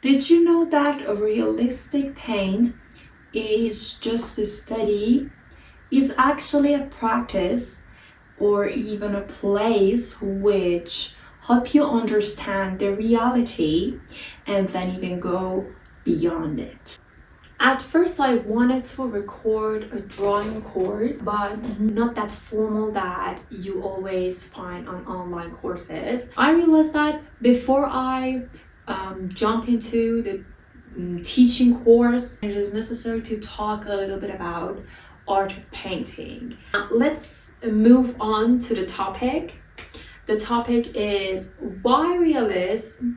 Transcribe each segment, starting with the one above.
Did you know that a realistic paint is just a study? Is actually a practice or even a place which help you understand the reality and then even go beyond it. At first, I wanted to record a drawing course, but not that formal that you always find on online courses. I realized that before I jump into the teaching course, it is necessary to talk a little bit about art of painting. Let's move on to the topic. The topic is why realism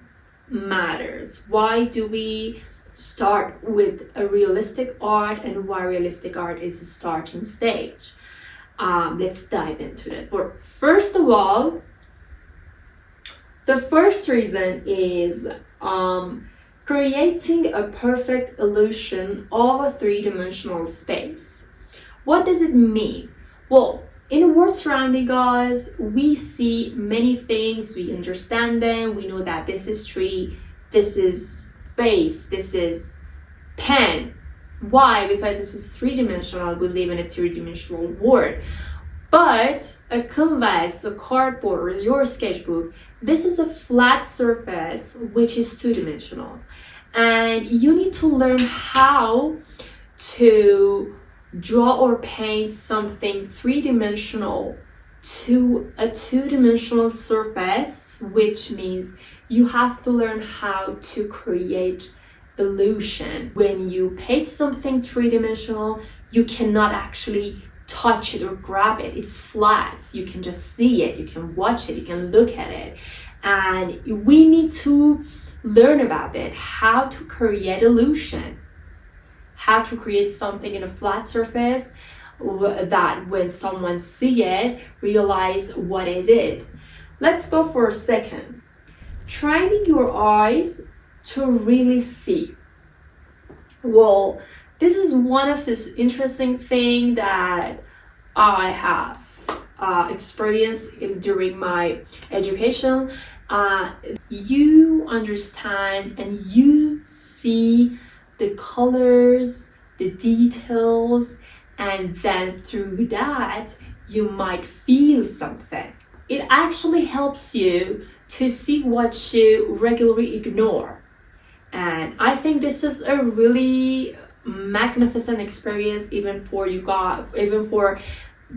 matters. Why do we start with a realistic art and why realistic art is a starting stage? Let's dive into it. First of all, the first reason is creating a perfect illusion of a three-dimensional space. What does it mean? Well, in the world surrounding us, we see many things, we understand them, we know that this is tree, this is face, this is pen. Why? Because this is three-dimensional, we live in a three-dimensional world. But a canvas, a cardboard, or your sketchbook, this is a flat surface which is two-dimensional. And you need to learn how to draw or paint something three-dimensional to a two-dimensional surface, which means you have to learn how to create illusion. When you paint something three-dimensional, you cannot actually touch it or grab it. It's flat. You can just see it, you can watch it, you can look at it. And we need to learn about it, how to create illusion, how to create something in a flat surface that when someone see it, realize what is it. Let's go for a second. Training your eyes to really see. Well, this is one of the interesting thing that I have experienced during my education. You understand and you see the colors, the details, and then through that, you might feel something. It actually helps you to see what you regularly ignore. And I think this is a really magnificent experience even for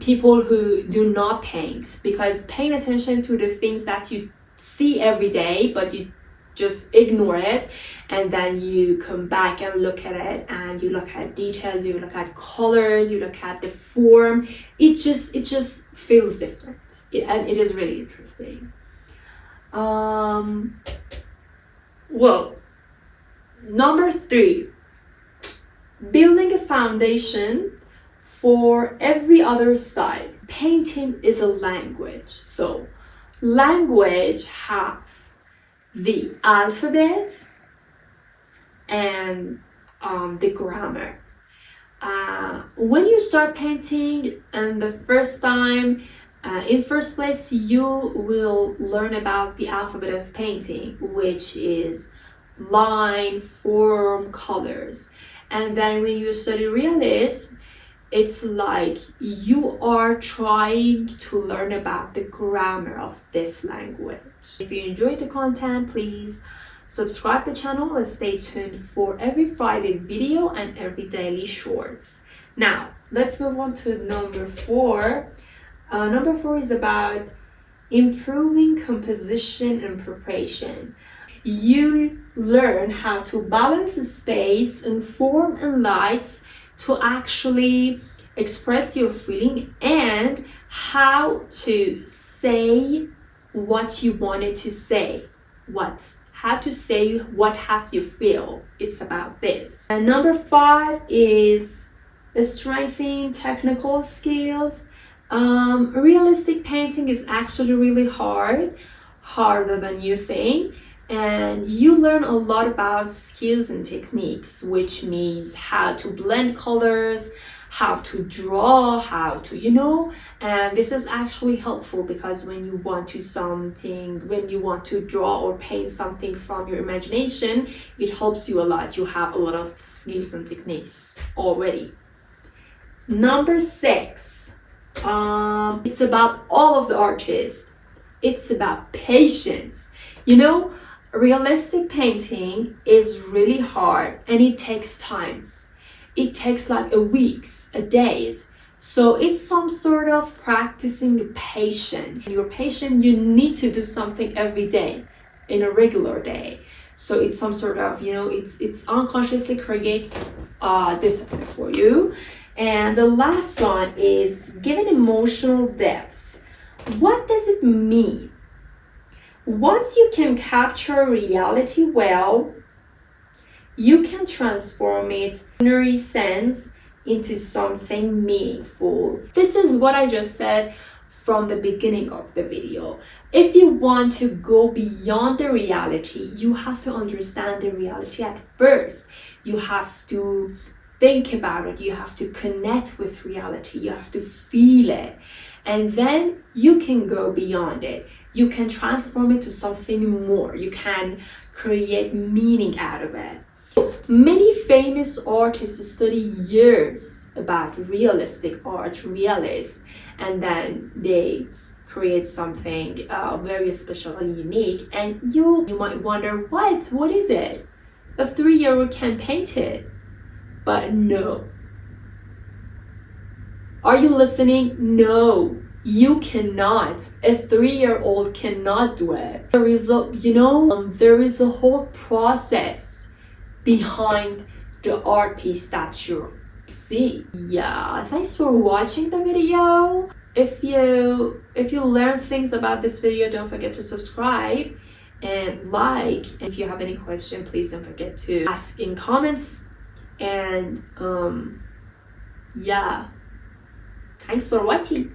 people who do not paint, because paying attention to the things that you see every day but you just ignore it, and then you come back and look at it and you look at details, you look at colors, you look at the form, it just feels different, and it is really interesting. Well, number 3, building a foundation for every other style. Painting is a language, so language have the alphabet and the grammar. When you start painting and the first time, in first place, you will learn about the alphabet of painting, which is line, form, colors. And then when you study realism, it's like you are trying to learn about the grammar of this language. If you enjoyed the content, please subscribe to the channel and stay tuned for every Friday video and every daily shorts. Now, let's move on to number 4. Number 4 is about improving composition and preparation. You learn how to balance space and form and lights to actually express your feeling and how to say what you wanted to say. How to say what have you feel. It's about this. And number 5 is strengthening technical skills. Realistic painting is actually really harder than you think. And you learn a lot about skills and techniques, which means how to blend colors, how to draw, how to, you know, and this is actually helpful because when you want to draw or paint something from your imagination, it helps you a lot. You have a lot of skills and techniques already. Number 6, it's about all of the artists. It's about patience. You know, realistic painting is really hard and it takes times. It takes like a weeks, a days. So it's some sort of practicing patience. When you're patient, you need to do something every day in a regular day. So it's some sort of, you know, it's unconsciously create discipline for you. And the last one is giving emotional depth. What does it mean? Once you can capture reality well, you can transform it in a sense into something meaningful. This is what I just said from the beginning of the video. If you want to go beyond the reality, you have to understand the reality at first. You have to think about it. You have to connect with reality. You have to feel it. And then you can go beyond it. You can transform it to something more. You can create meaning out of it. Many famous artists study years about realistic art, realist, and then they create something very special and unique. And you might wonder, what is it? A 3-year-old can paint it. But no. Are you listening? No. You cannot. A 3-year-old cannot do it. There is a whole process behind the art piece that you see. Yeah, thanks for watching the video. If you learn things about this video, don't forget to subscribe and like. And if you have any question, please don't forget to ask in comments. And yeah, thanks for watching.